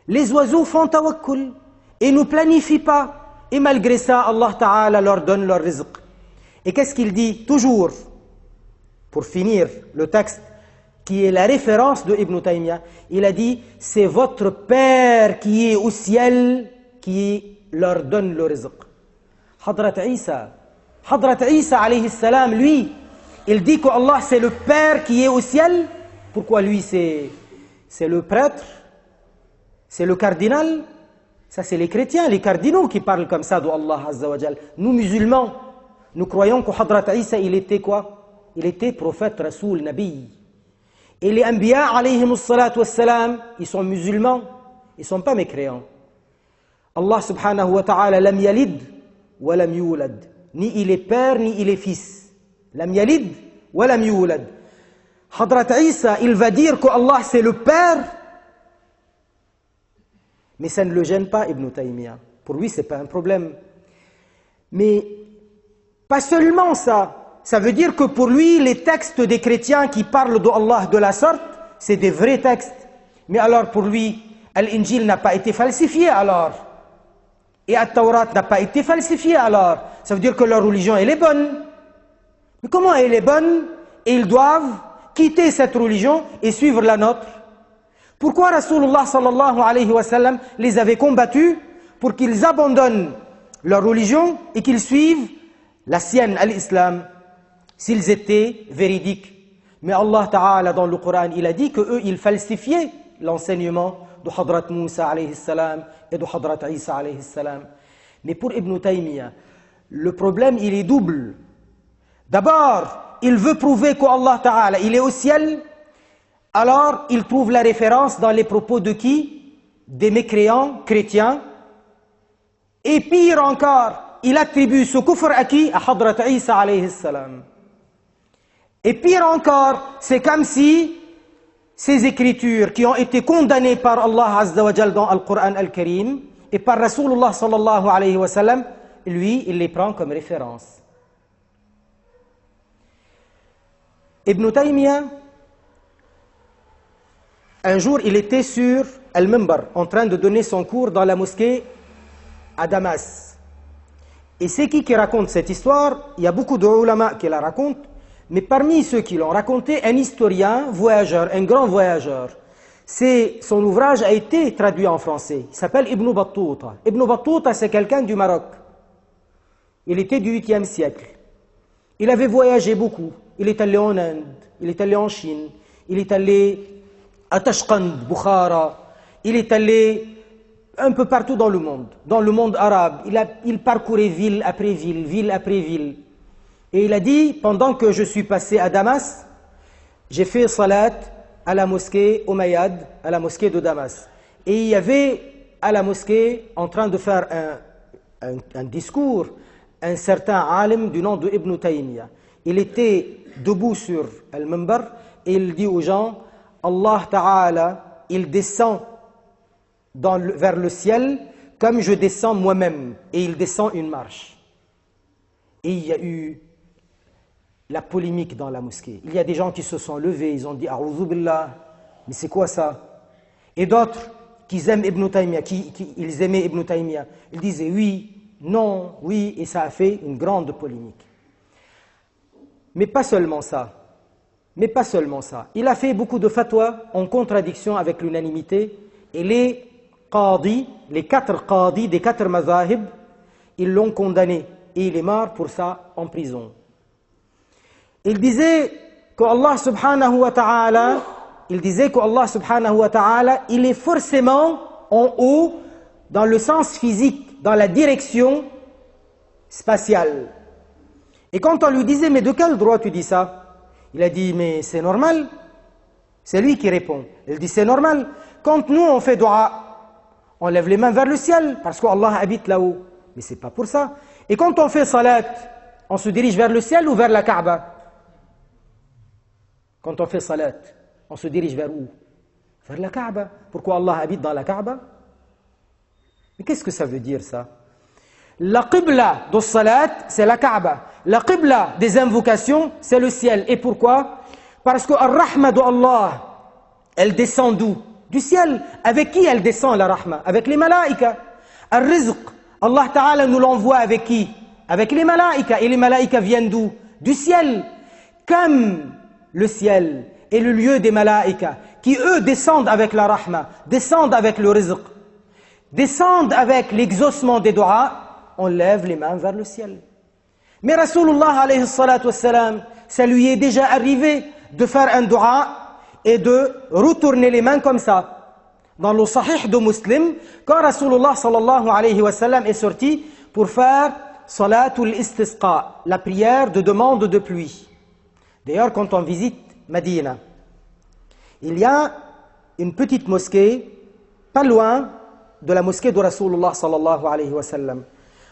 Les oiseaux font tawakkul et ne planifient pas. Et malgré ça, Allah Ta'ala leur donne leur rizq. Et qu'est-ce qu'il dit toujours, pour finir le texte, qui est la référence de Ibn Taymiyyah, il a dit, c'est votre Père qui est au ciel qui leur donne le rizq. Hadrat Isa alayhi salam, lui, il dit que Allah c'est le Père qui est au ciel. Pourquoi lui c'est le prêtre, c'est le cardinal? Ça c'est les chrétiens, les cardinaux qui parlent comme ça de Allah Azza wa Jal. Nous musulmans, nous croyons que Hadrat Isa il était quoi? Il était prophète, Rasoul, Nabi. Et les Anbiya alayhimus salatu wassalam, ils sont musulmans, ils ne sont pas mécréants. Allah subhanahu wa ta'ala lam yalid wa lam yulad. Ni il est père, ni il est fils. Lam yalid wa lam yulad. Hadrat Isa, il va dire que Allah c'est le père, mais ça ne le gêne pas Ibn Taymiyyah. Pour lui, ce n'est pas un problème. Mais pas seulement ça. Ça veut dire que pour lui, les textes des chrétiens qui parlent de Allah de la sorte, c'est des vrais textes. Mais alors pour lui, Al-Injil n'a pas été falsifié alors. Et At-Tawrat n'a pas été falsifié alors. Ça veut dire que leur religion, elle est bonne. Mais comment elle est bonne? Et ils doivent quitter cette religion et suivre la nôtre. Pourquoi Rasulullah sallallahu alayhi wa sallam les avait combattus? Pour qu'ils abandonnent leur religion et qu'ils suivent la sienne, l'islam, s'ils étaient véridiques. Mais Allah Ta'ala dans le Coran, il a dit qu'eux, ils falsifiaient l'enseignement de Hadrat Moussa alayhi salam et de Hadrat Isa alayhi salam. Mais pour Ibn Taymiyyah, le problème, il est double. D'abord, il veut prouver qu'Allah Ta'ala, il est au ciel. Alors, il trouve la référence dans les propos de qui? Des mécréants chrétiens. Et pire encore, il attribue ce kufr à qui? À Hadrat Isa alayhi salam. Et pire encore, c'est comme si ces écritures qui ont été condamnées par Allah Azza wa Jal dans le Coran al-Karim et par Rasulullah sallallahu alayhi wa sallam, lui, il les prend comme référence. Ibn Taymiyyah, un jour, il était sur Al-Mimbar, en train de donner son cours dans la mosquée à Damas. Et c'est qui raconte cette histoire? Il y a beaucoup de ulama qui la racontent, mais parmi ceux qui l'ont raconté, un historien, voyageur, un grand voyageur. Son ouvrage a été traduit en français. Il s'appelle Ibn Battuta. Ibn Battuta, c'est quelqu'un du Maroc. Il était du 8e siècle. Il avait voyagé beaucoup. Il est allé en Inde, il est allé en Chine, il est allé à Tashqand, Bukhara, il est allé un peu partout dans le monde arabe. Il parcourait ville après ville, ville après ville. Et il a dit, pendant que je suis passé à Damas, j'ai fait salat à la mosquée Umayyad, à la mosquée de Damas. Et il y avait à la mosquée, en train de faire un discours, un certain alim du nom de Ibn Taymiyyah. Il était debout sur Al-Mimbar et il dit aux gens, Allah Ta'ala, il descend vers le ciel comme je descends moi-même. Et il descend une marche. Et il y a eu la polémique dans la mosquée. Il y a des gens qui se sont levés, ils ont dit A'udhu billah, mais c'est quoi ça? Et d'autres qui aiment Ibn Taymiyyah, ils aimaient Ibn Taymiyyah, ils disaient oui, non, oui, et ça a fait une grande polémique. Mais pas seulement ça. Il a fait beaucoup de fatwas en contradiction avec l'unanimité, et les qadis, les 4 qadis des 4 mazahib, ils l'ont condamné, et il est mort pour ça en prison. Il disait qu'Allah subhanahu wa ta'ala, il est forcément en haut dans le sens physique, dans la direction spatiale. Et quand on lui disait, mais de quel droit tu dis ça? Il a dit, mais c'est normal. C'est lui qui répond. Il dit, c'est normal. Quand nous on fait dua, on lève les mains vers le ciel, parce qu'Allah habite là-haut. Mais c'est pas pour ça. Et quand on fait salat, on se dirige vers le ciel ou vers la Kaaba? Quand on fait salat, on se dirige vers où? Vers la Kaaba. Pourquoi Allah habite dans la Kaaba? Mais qu'est-ce que ça veut dire ça? La qibla de salat, c'est la Kaaba. La qibla des invocations, c'est le ciel. Et pourquoi? Parce que Ar-Rahma de Allah, elle descend d'où? Du ciel. Avec qui elle descend la rahma? Avec les malaïkas. Al-rizq, Allah Ta'ala nous l'envoie avec qui? Avec les malaïkas. Et les malaïkas viennent d'où? Du ciel. Comme le ciel est le lieu des malaïkas, qui eux descendent avec la rahma, descendent avec le rizq, descendent avec l'exaucement des doigts, on lève les mains vers le ciel. Mais Rasulullah alayhi salatu wassalam, ça lui est déjà arrivé de faire un dua et de retourner les mains comme ça. Dans le Sahih de Muslim, quand Rasulullah sallallahu alayhi wa sallam est sorti pour faire Salatul Istisqa, la prière de demande de pluie. D'ailleurs, quand on visite Medina, il y a une petite mosquée, pas loin de la mosquée de Rasulullah sallallahu alayhi wa sallam.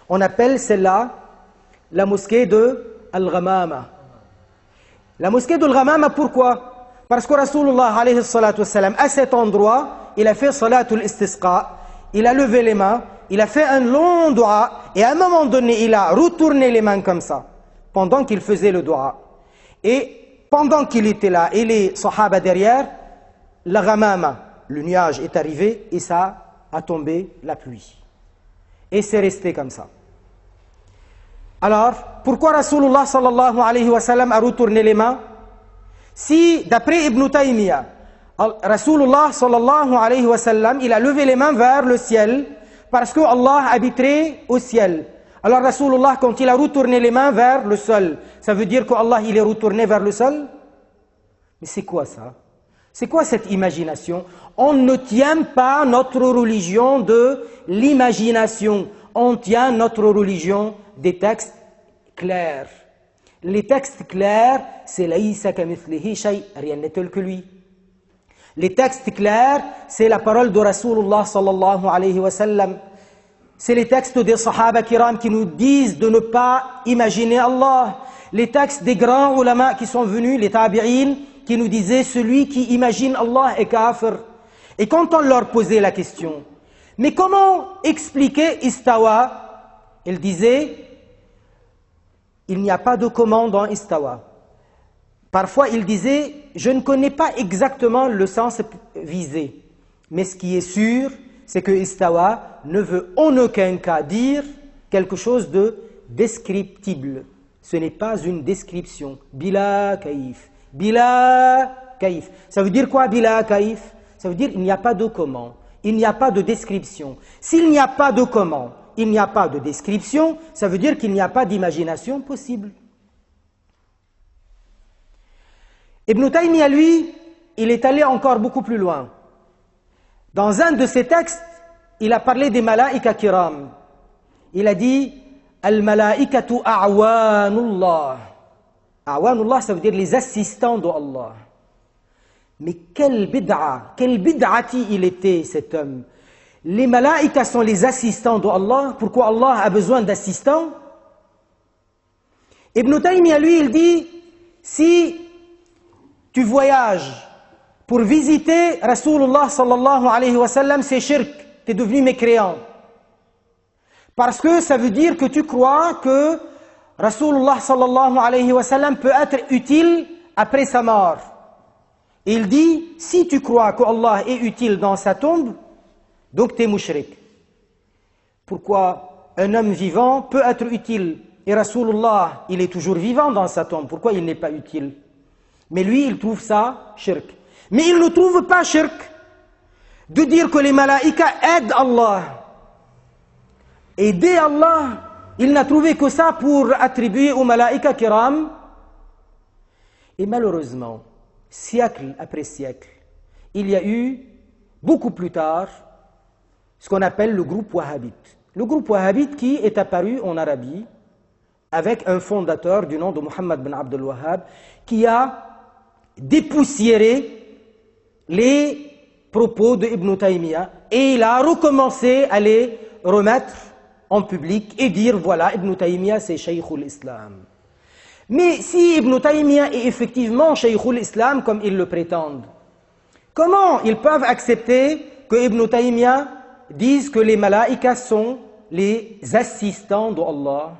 On appelle celle-là la mosquée de Al-Ghamama. La mosquée de Al-Ghamama, pourquoi? Parce que Rasulullah alayhi salatu wa sallam, à cet endroit, il a fait Salatul Istisqa, il a levé les mains, il a fait un long dua, et à un moment donné, il a retourné les mains comme ça, pendant qu'il faisait le dua. Et pendant qu'il était là, et les sahaba derrière, la ghamama, le nuage est arrivé, et ça a tombé la pluie. Et c'est resté comme ça. Alors, pourquoi Rasulullah sallallahu alayhi wa sallam a retourné les mains? Si, d'après Ibn Taymiyyah, Rasulullah sallallahu alayhi wa sallam, il a levé les mains vers le ciel, parce que Allah habiterait au ciel. Alors Rasulullah, quand il a retourné les mains vers le sol, ça veut dire qu'Allah il est retourné vers le sol? Mais c'est quoi ça? C'est quoi cette imagination? On ne tient pas notre religion de l'imagination. On tient notre religion des textes clairs. Les textes clairs, c'est laïsa kamithlihi shay, rien n'est tel que lui. Les textes clairs, c'est la parole de Rasulullah sallallahu alayhi wa sallam. C'est les textes des Sahaba kiram qui nous disent de ne pas imaginer Allah. Les textes des grands ulama qui sont venus, les tabi'in, qui nous disaient celui qui imagine Allah est kafir. Et quand on leur posait la question, mais comment expliquer istawa? Ils disaient, il n'y a pas de comment dans istawa. Parfois, il disait, je ne connais pas exactement le sens visé. Mais ce qui est sûr, c'est que istawa ne veut en aucun cas dire quelque chose de descriptible. Ce n'est pas une description. Bila kaif. Bila kaif. Ça veut dire quoi, bila kaif? Ça veut dire il n'y a pas de comment. Il n'y a pas de description. S'il n'y a pas de comment, il n'y a pas de description, ça veut dire qu'il n'y a pas d'imagination possible. Ibn Taymiyyah, lui, il est allé encore beaucoup plus loin. Dans un de ses textes, il a parlé des malaïka kiram. Il a dit Al-malaïkatu a'wanullah. A'wanullah, ça veut dire les assistants d'Allah. Mais quel bid'ati il était cet homme. Les malaïkas sont les assistants d'Allah. Pourquoi Allah a besoin d'assistants? Ibn Taymiyyah, lui, il dit si tu voyages pour visiter Rasulullah sallallahu alayhi wa sallam, c'est shirk, tu es devenu mécréant. Parce que ça veut dire que tu crois que Rasulullah sallallahu alayhi wa sallam peut être utile après sa mort. Et il dit, si tu crois qu'Allah est utile dans sa tombe, donc tu es mushrik. Pourquoi un homme vivant peut être utile et Rasulullah, il est toujours vivant dans sa tombe, pourquoi il n'est pas utile? Mais lui, il trouve ça shirk. Mais il ne trouve pas shirk de dire que les malaïkas aident Allah. Aider Allah, il n'a trouvé que ça pour attribuer aux malaïkas kiram. Et malheureusement, siècle après siècle, il y a eu, beaucoup plus tard, ce qu'on appelle le groupe wahhabite. Le groupe wahhabite qui est apparu en Arabie avec un fondateur du nom de Muhammad bin Abdul Wahhab qui a dépoussiéré les propos de Ibn Taymiyyah et il a recommencé à les remettre en public et dire voilà, Ibn Taymiyyah c'est Shaykhul Islam. Mais si Ibn Taymiyyah est effectivement Shaykhul Islam comme ils le prétendent, comment ils peuvent accepter que Ibn Taymiyyah dise que les malaïkas sont les assistants d'Allah?